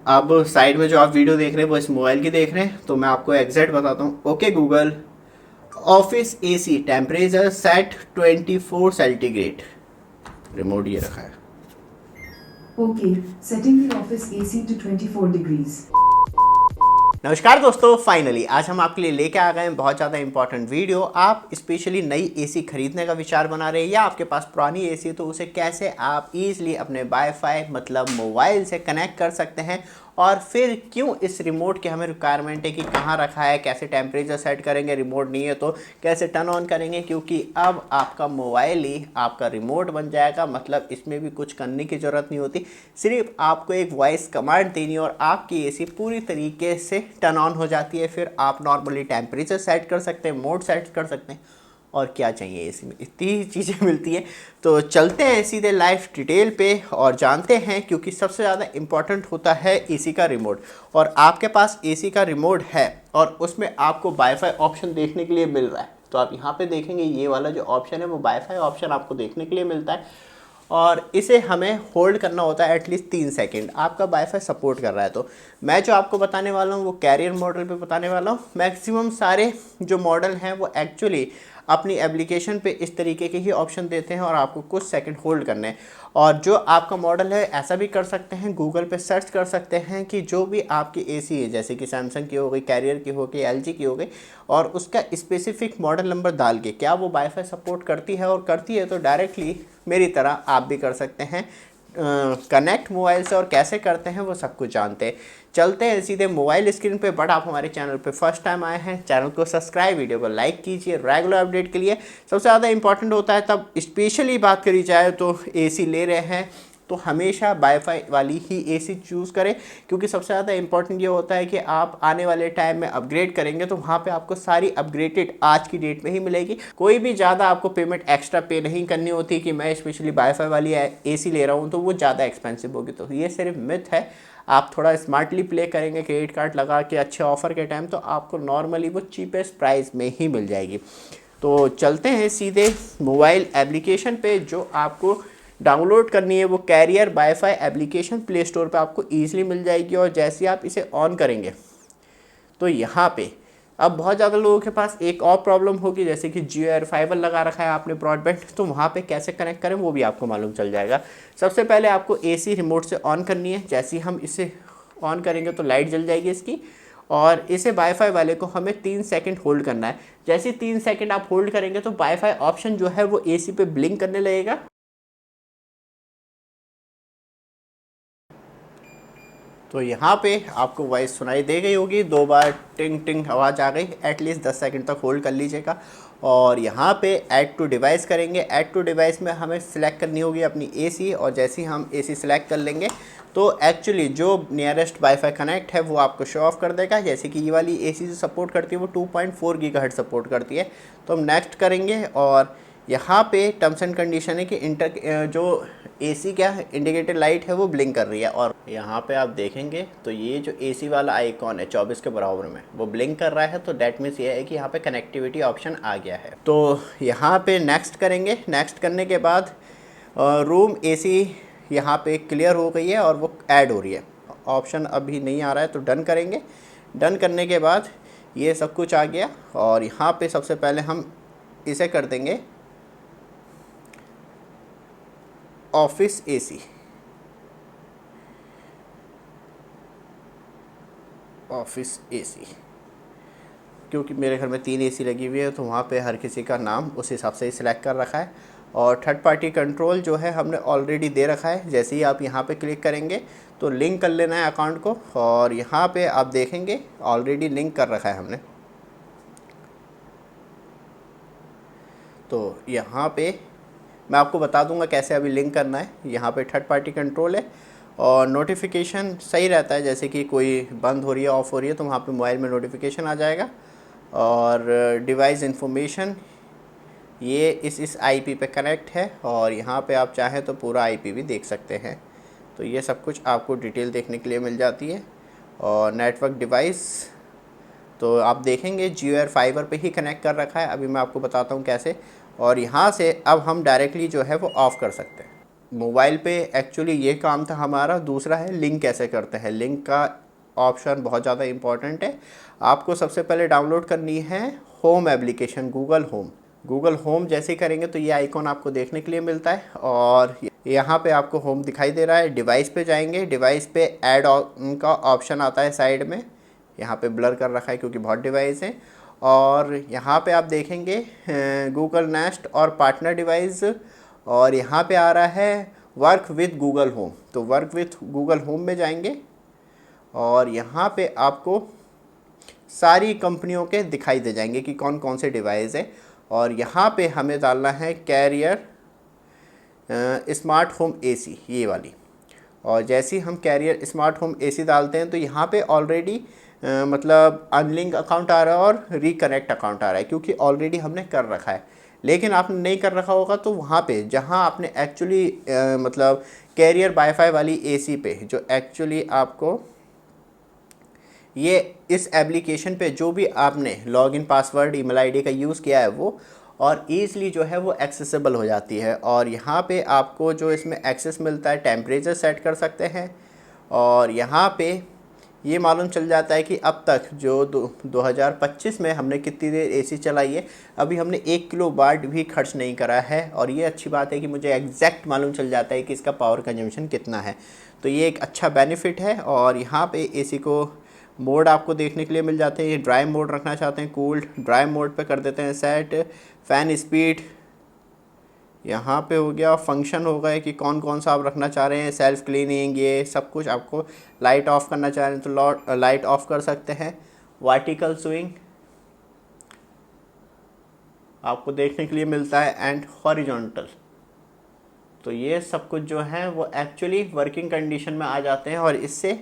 अब साइड में जो आप वीडियो देख रहे हैं वो इस मोबाइल की देख रहे हैं, तो मैं आपको एग्जैक्ट बताता हूँ। Okay Google, office AC temperature set 24 centigrade. Remote ये रखा है। Okay, setting the office AC to 24 degrees. नमस्कार दोस्तों, फाइनली आज हम आपके लिए लेके आ गए हैं बहुत ज़्यादा इंपॉर्टेंट वीडियो। आप स्पेशली नई एसी खरीदने का विचार बना रहे हैं या आपके पास पुरानी एसी है, तो उसे कैसे आप इजीली अपने वाईफाई मतलब मोबाइल से कनेक्ट कर सकते हैं। और फिर क्यों इस रिमोट की हमें रिक्वायरमेंट है कि कहाँ रखा है, कैसे टेम्परेचर सेट करेंगे, रिमोट नहीं है तो कैसे टर्न ऑन करेंगे, क्योंकि अब आपका मोबाइल ही आपका रिमोट बन जाएगा। मतलब इसमें भी कुछ करने की ज़रूरत नहीं होती, सिर्फ आपको एक वॉइस कमांड देनी और आपकी एसी पूरी तरीके से टर्न ऑन हो जाती है। फिर आप नॉर्मली टेम्परेचर सेट कर सकते हैं, मोड सेट कर सकते हैं, और क्या चाहिए एसी में, इतनी चीज़ें मिलती हैं। तो चलते हैं सीधे लाइव डिटेल पे और जानते हैं, क्योंकि सबसे ज़्यादा इम्पॉर्टेंट होता है एसी का रिमोट। और आपके पास एसी का रिमोट है और उसमें आपको वाईफाई ऑप्शन देखने के लिए मिल रहा है, तो आप यहाँ पे देखेंगे ये वाला जो ऑप्शन है वो वाईफाई ऑप्शन आपको देखने के लिए मिलता है। और इसे हमें होल्ड करना होता है एटलीस्ट 3 सेकेंड। आपका वाईफाई सपोर्ट कर रहा है तो मैं जो आपको बताने वाला हूँ वो कैरियर मॉडल पे बताने वाला हूँ। मैक्सिमम सारे जो मॉडल हैं वो एक्चुअली अपनी एप्लीकेशन पे इस तरीके के ही ऑप्शन देते हैं और आपको कुछ सेकंड होल्ड करने हैं। और जो आपका मॉडल है ऐसा भी कर सकते हैं, गूगल पे सर्च कर सकते हैं कि जो भी आपकी एसी है, जैसे कि सैमसंग की हो गई, कैरियर की हो गई, एलजी की हो गई, और उसका स्पेसिफिक मॉडल नंबर डाल के क्या वो वाईफाई सपोर्ट करती है, और करती है तो डायरेक्टली मेरी तरह आप भी कर सकते हैं कनेक्ट मोबाइल से। और कैसे करते हैं वो सब कुछ जानते हैं। चलते हैं सीधे मोबाइल स्क्रीन पे। बट आप हमारे चैनल पे फर्स्ट टाइम आए हैं, चैनल को सब्सक्राइब, वीडियो को लाइक कीजिए रेगुलर अपडेट के लिए। सबसे ज़्यादा इंपॉर्टेंट होता है तब स्पेशली बात करी जाए तो एसी ले रहे हैं तो हमेशा वाईफाई वाली ही एसी चूज़ करें, क्योंकि सबसे ज़्यादा इंपॉर्टेंट ये होता है कि आप आने वाले टाइम में अपग्रेड करेंगे तो वहाँ पे आपको सारी अपग्रेडेड आज की डेट में ही मिलेगी। कोई भी ज़्यादा आपको पेमेंट एक्स्ट्रा पे नहीं करनी होती कि मैं स्पेशली वाईफाई वाली एसी ले रहा हूँ तो वो ज़्यादा एक्सपेंसिव होगी। तो ये सिर्फ मिथ है। आप थोड़ा स्मार्टली प्ले करेंगे क्रेडिट कार्ड लगा के अच्छे ऑफर के टाइम, तो आपको नॉर्मली वो चीपेस्ट प्राइस में ही मिल जाएगी। तो चलते हैं सीधे मोबाइल एप्लीकेशन पे। जो आपको डाउनलोड करनी है वो carrier WiFi application play store पे आपको ईजिली मिल जाएगी। और जैसे आप इसे ऑन करेंगे तो यहाँ पे अब बहुत ज़्यादा लोगों के पास एक और प्रॉब्लम होगी, जैसे कि जियो एयर फाइबर लगा रखा है आपने ब्रॉडबैंड, तो वहाँ पे कैसे कनेक्ट करें वो भी आपको मालूम चल जाएगा। सबसे पहले आपको एसी रिमोट से ऑन करनी है। जैसे ही हम इसे ऑन करेंगे तो लाइट जल जाएगी इसकी, और इसे वाईफाई वाले को हमें 3 सेकंड होल्ड करना है। जैसे ही 3 सेकंड आप होल्ड करेंगे तो वाईफाई ऑप्शन जो है वो एसी पे ब्लिंक करने लगेगा। तो यहाँ पे आपको वॉइस सुनाई दे गई होगी, 2 बार टिंग टिंग आवाज़ आ गई। एटलीस्ट 10 सेकंड तक होल्ड कर लीजिएगा। और यहाँ पे ऐड टू डिवाइस करेंगे। ऐड टू डिवाइस में हमें सिलेक्ट करनी होगी अपनी एसी, और जैसे ही हम एसी सिलेक्ट कर लेंगे तो एक्चुअली जो नियरेस्ट वाईफाई कनेक्ट है वो आपको शो ऑफ कर देगा। जैसे कि ये वाली एसी जो सपोर्ट करती है वो 2.4 गीगाहर्ट्ज़ सपोर्ट करती है। तो हम नेक्स्ट करेंगे, और यहाँ पे टर्म्स एंड कंडीशन है कि जो एसी क्या है, इंडिकेटर लाइट है वो ब्लिंक कर रही है। और यहाँ पे आप देखेंगे तो ये जो एसी वाला आइकॉन है 24 के बराबर में वो ब्लिंक कर रहा है, तो डैट मीन्स ये है कि यहाँ पे कनेक्टिविटी ऑप्शन आ गया है। तो यहाँ पे नेक्स्ट करेंगे। नेक्स्ट करने के बाद रूम एसी यहाँ पे क्लियर हो गई है और वो ऐड हो रही है। ऑप्शन अभी नहीं आ रहा है तो डन करेंगे। डन करने के बाद ये सब कुछ आ गया, और यहाँ पे सबसे पहले हम इसे कर देंगे ऑफिस एसी। ऑफिस एसी, क्योंकि मेरे घर में 3 एसी लगी हुई है तो वहाँ पे हर किसी का नाम उस हिसाब से ही सिलेक्ट कर रखा है। और थर्ड पार्टी कंट्रोल जो है हमने ऑलरेडी दे रखा है। जैसे ही आप यहाँ पे क्लिक करेंगे तो लिंक कर लेना है अकाउंट को, और यहाँ पे आप देखेंगे ऑलरेडी लिंक कर रखा है हमने। तो यहाँ पे मैं आपको बता दूंगा कैसे अभी लिंक करना है। यहाँ पे थर्ड पार्टी कंट्रोल है, और नोटिफिकेशन सही रहता है, जैसे कि कोई बंद हो रही है, ऑफ़ हो रही है, तो वहाँ पे मोबाइल में नोटिफिकेशन आ जाएगा। और डिवाइस इन्फॉर्मेशन ये इस आईपी पे कनेक्ट है, और यहाँ पे आप चाहें तो पूरा आईपी भी देख सकते हैं। तो ये सब कुछ आपको डिटेल देखने के लिए मिल जाती है। और नेटवर्क डिवाइस तो आप देखेंगे जियो एयर फाइबर पे ही कनेक्ट कर रखा है। अभी मैं आपको बताता हूँ कैसे। और यहाँ से अब हम डायरेक्टली जो है वो ऑफ़ कर सकते हैं। मोबाइल पे एक्चुअली ये काम था हमारा। दूसरा है लिंक कैसे करते हैं। लिंक का ऑप्शन बहुत ज़्यादा इम्पॉर्टेंट है। आपको सबसे पहले डाउनलोड करनी है home application, Google home. Google home जैसे ही करेंगे तो ये आइकॉन आपको देखने के लिए मिलता है और यहाँ पे आपको होम दिखाई दे रहा है। डिवाइस पे जाएंगे, डिवाइस पे ऐड का ऑप्शन आता है साइड में, यहाँ पे ब्लर कर रखा है क्योंकि बहुत डिवाइस हैं। और यहाँ पे आप देखेंगे गूगल नेस्ट और पार्टनर डिवाइस, और यहाँ पे आ रहा है वर्क विथ गूगल होम। तो वर्क विथ गूगल होम में जाएंगे और यहाँ पे आपको सारी कंपनियों के दिखाई दे जाएंगे कि कौन कौन से डिवाइस है। और यहाँ पे हमें डालना है कैरियर स्मार्ट होम एसी, ये वाली। और जैसे ही हम कैरियर स्मार्ट होम एसी डालते हैं तो यहाँ पे ऑलरेडी मतलब अनलिंक अकाउंट आ रहा है और रिकनेक्ट अकाउंट आ रहा है, क्योंकि ऑलरेडी हमने कर रखा है। लेकिन आपने नहीं कर रखा होगा तो वहाँ पे जहाँ आपने एक्चुअली मतलब कैरियर वाईफाई वाली एसी पे जो एक्चुअली आपको ये इस एप्लीकेशन पे जो भी आपने लॉगिन पासवर्ड ईमेल आईडी का यूज़ किया है वो और ईज़िली जो है वो एक्सेसिबल हो जाती है। और यहाँ पे आपको जो इसमें एक्सेस मिलता है, टेम्परेचर सेट कर सकते हैं और यहाँ पे ये मालूम चल जाता है कि अब तक जो 2025 में हमने कितनी देर एसी चलाई है। अभी हमने 1 किलोवाट भी खर्च नहीं करा है और ये अच्छी बात है कि मुझे एग्जैक्ट मालूम चल जाता है कि इसका पावर कंजम्पशन कितना है। तो ये एक अच्छा बेनिफिट है। और यहाँ पे एसी को मोड आपको देखने के लिए मिल जाते हैं। ये ड्राई मोड रखना चाहते हैं, कूल्ड ड्राई मोड पे कर देते हैं सेट। फ़ैन स्पीड यहाँ पे हो गया, फंक्शन हो गए कि कौन कौन सा आप रखना चाह रहे हैं, सेल्फ क्लीनिंग, ये सब कुछ। आपको लाइट ऑफ करना चाह रहे हैं तो लाइट ऑफ कर सकते हैं। वर्टिकल स्विंग आपको देखने के लिए मिलता है एंड हॉरिजॉन्टल। तो ये सब कुछ जो है वो एक्चुअली वर्किंग कंडीशन में आ जाते हैं और इससे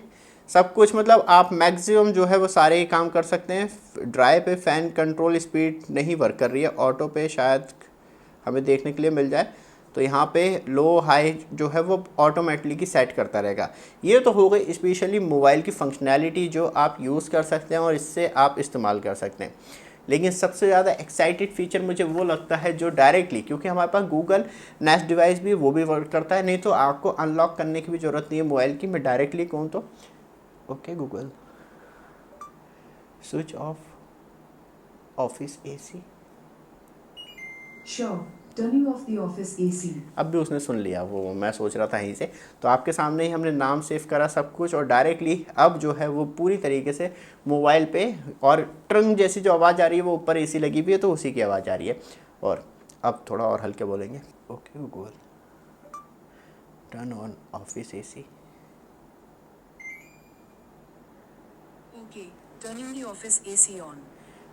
सब कुछ मतलब आप मैक्सिमम जो है वो सारे ही काम कर सकते हैं। ड्राई पे फ़ैन कंट्रोल स्पीड नहीं वर्क कर रही है, ऑटो पे शायद हमें देखने के लिए मिल जाए। तो यहाँ पे लो हाई जो है वो ऑटोमेटिकली सेट करता रहेगा। ये तो हो गई स्पेशली मोबाइल की फंक्शनैलिटी जो आप यूज़ कर सकते हैं और इससे आप इस्तेमाल कर सकते हैं। लेकिन सबसे ज़्यादा एक्साइटेड फीचर मुझे वो लगता है जो डायरेक्टली, क्योंकि हमारे पास गूगल नेस्ट डिवाइस भी वो भी वर्क करता है, नहीं तो आपको अनलॉक करने की भी ज़रूरत नहीं है मोबाइल की। मैं डायरेक्टली कहूँ तो okay Google switch off office AC. Sure. Turning off the office AC. अब भी उसने सुन लिया, वो मैं सोच रहा था यहीं से। तो आपके सामने ही हमने नाम सेव करा सब कुछ और डायरेक्टली अब जो है वो पूरी तरीके से मोबाइल पे, और ट्रंग जैसी जो आवाज़ आ रही है वो ऊपर एसी लगी हुई है तो उसी की आवाज़ आ रही है। और अब थोड़ा और हल्के बोलेंगे, okay Google turn on office AC. Okay, turning the office AC on.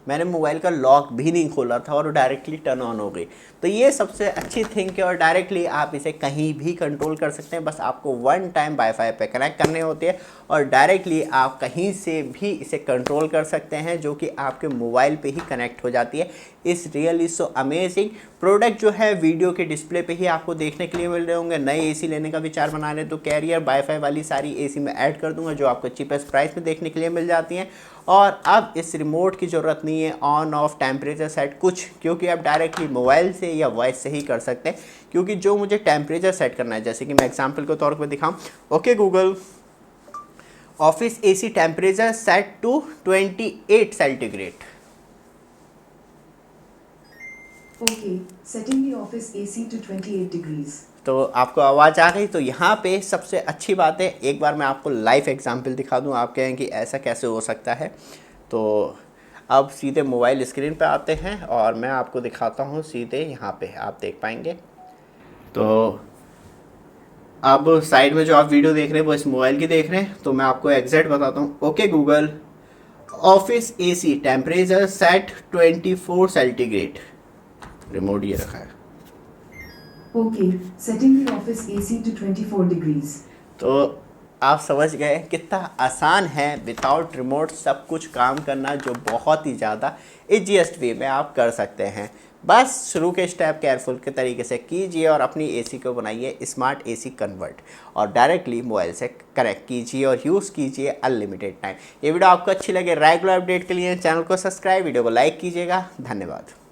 मैंने मोबाइल का लॉक भी नहीं खोला था और डायरेक्टली टर्न ऑन हो गई। तो ये सबसे अच्छी थिंग है और डायरेक्टली आप इसे कहीं भी कंट्रोल कर सकते हैं। बस आपको वन टाइम वाईफाई पे कनेक्ट करने होते हैं और डायरेक्टली आप कहीं से भी इसे कंट्रोल कर सकते हैं, जो कि आपके मोबाइल पे ही कनेक्ट हो जाती है। इस रियली सो अमेजिंग प्रोडक्ट जो है वीडियो के डिस्प्ले पे ही आपको देखने के लिए मिल रहे होंगे। नए एसी लेने का विचार बना रहे तो कैरियर वाईफाई वाली सारी एसी में ऐड कर दूंगा जो आपको चीपेस्ट प्राइस में देखने के लिए मिल जाती हैं। और अब इस रिमोट की ज़रूरत नहीं है ऑन ऑफ टेम्परेचर सेट कुछ, क्योंकि आप डायरेक्टली मोबाइल से या वॉइस से ही कर सकते हैं। क्योंकि जो मुझे टेम्परेचर सेट करना है, जैसे कि मैं एग्जांपल के तौर पर दिखाऊं, okay Google office AC temperature set to 28 centigrade. Okay. Setting the office AC to 28 degrees. तो आपको आवाज़ आ गई। तो यहाँ पे सबसे अच्छी बात है, एक बार मैं आपको लाइव एग्जांपल दिखा दूँ, आप कहें कि ऐसा कैसे हो सकता है। तो अब सीधे मोबाइल स्क्रीन पे आते हैं और मैं आपको दिखाता हूँ सीधे यहाँ पे आप देख पाएंगे। तो अब साइड में जो आप वीडियो देख रहे हैं वो इस मोबाइल की देख रहे हैं। तो मैं आपको एग्जैक्ट बताता हूँ, okay Google office AC temperature set 24 centigrade. Remote ये रखा है। Okay. Setting the office AC to 24 degrees. तो आप समझ गए कितना आसान है विदाउट रिमोट सब कुछ काम करना, जो बहुत ही ज़्यादा ईजीएस्ट वे में आप कर सकते हैं। बस शुरू के स्टेप केयरफुल के तरीके से कीजिए और अपनी एसी को बनाइए स्मार्ट एसी कन्वर्ट और डायरेक्टली मोबाइल से कनेक्ट कीजिए और यूज़ कीजिए अनलिमिटेड टाइम। ये वीडियो आपको अच्छी लगे, रेगुलर अपडेट के लिए चैनल को सब्सक्राइब, वीडियो को लाइक कीजिएगा। धन्यवाद।